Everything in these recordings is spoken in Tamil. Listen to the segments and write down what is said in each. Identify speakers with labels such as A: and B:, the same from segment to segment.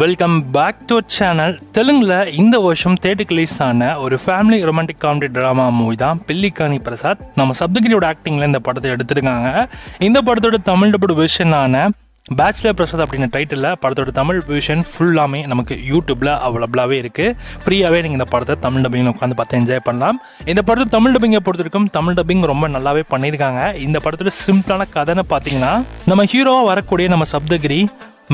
A: Welcome back to channel. தெலுங்குல இந்த வருஷம் தேட்டருக்கு ரிலீஸ் ஆன ஒரு family romantic comedy drama movie தான் பில்லிக்கானி பிரசாத். நம்ம சப்தகிரியோட ஆக்டிங்ல இந்த படத்தை எடுத்திருக்காங்க. இந்த படத்தோட தமிழ் டபுள் வெர்ஷனான பேச்சுலர் பிரசாத் அப்படின்ற டைட்டில் படத்தோட தமிழ் வெர்ஷன் ஃபுல்லாமே நமக்கு யூடியூப்ல அவைலபிளாகவே இருக்கு. ஃப்ரீயாகவே நீங்கள் இந்த படத்தை தமிழ் டப்பிங்கில் உட்காந்து பார்த்து என்ஜாய் பண்ணலாம். இந்த படத்தை தமிழ் டப்பிங்கை பொறுத்திருக்கும் தமிழ் டப்பிங் ரொம்ப நல்லாவே பண்ணியிருக்காங்க. இந்த படத்தோட சிம்பிளான கதைன்னு பார்த்தீங்கன்னா, நம்ம ஹீரோவாக வரக்கூடிய நம்ம சப்தகிரி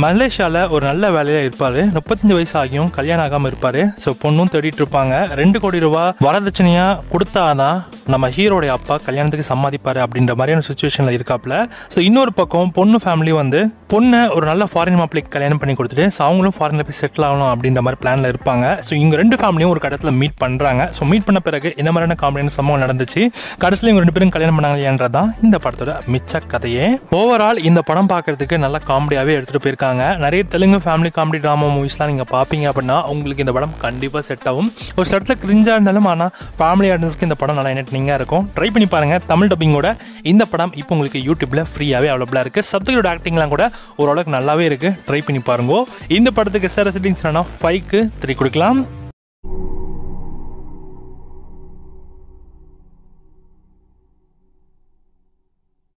A: மலேசியாவில் ஒரு நல்ல வேலையில் இருப்பார். 35 வயசு ஆகியும் கல்யாணம் ஆகாமல் இருப்பார். ஸோ பொண்ணும் தேடிட்டு இருப்பாங்க. 2 கோடி ரூபா வரதட்சணையாக கொடுத்தாதான் நம்ம ஹீரோடைய அப்பா கல்யாணத்துக்கு சம்மதிப்பார் அப்படின்ற மாதிரியான சுச்சுவேஷனில் இருக்காப்புல. ஸோ இன்னொரு பக்கம் பொண்ணு ஃபேமிலி பொண்ணை ஒரு நல்ல ஃபாரின் மாப்பிளைக்கு கல்யாணம் பண்ணி கொடுத்துட்டு ஸோ அவங்களும் ஃபாரினில் போய் செட்டில் ஆகணும் அப்படின்ற மாதிரி பிளானில் இருப்பாங்க. ஸோ இவங்க 2 ஃபேமிலியும் ஒரு கடத்தில் மீட் பண்ணுறாங்க. ஸோ மீட் பண்ண பிறகு இந்த மாதிரியான காமெடியான சம்பவம் நடந்துச்சு. கடைசியில் இவங்க 2 பேரும் கல்யாணம் பண்ணாங்கன்றதான் இந்த படத்தோட மிச்ச கதையே. ஓவரால் இந்த படம் பார்க்கறதுக்கு நல்ல காமெடியாகவே எடுத்துகிட்டு போயிருக்காங்க. நிறைய தெலுங்கு ஃபேமிலி காமெடி ட்ராமா மூவிஸ்லாம் நீங்கள் பார்ப்பீங்க அப்படின்னா உங்களுக்கு இந்த படம் கண்டிப்பாக செட் ஆகும். ஒரு இடத்துல கிரிஞ்சாக இருந்தாலும் ஆனால் ஃபேமிலி ஆடியன்ஸ்க்கு இந்த படம் நல்லா என்டர்டெய்னிங்காக இருக்கும். ட்ரை பண்ணி பாருங்கள். தமிழ் டப்பிங்கோட இந்த படம் இப்போ உங்களுக்கு யூடியூப்ல ஃப்ரீயாகவே அவைலபிளாக இருக்குது. சப்தகிரியோட ஆக்டிங்லாம் கூட ஓரளவுக்கு நல்லாவே இருக்குது. ட்ரை பண்ணி பாருங்க. இந்த படத்துக்கு சார் செட்டிங்ஸ் 5க்கு 3 கொடுக்கலாம்.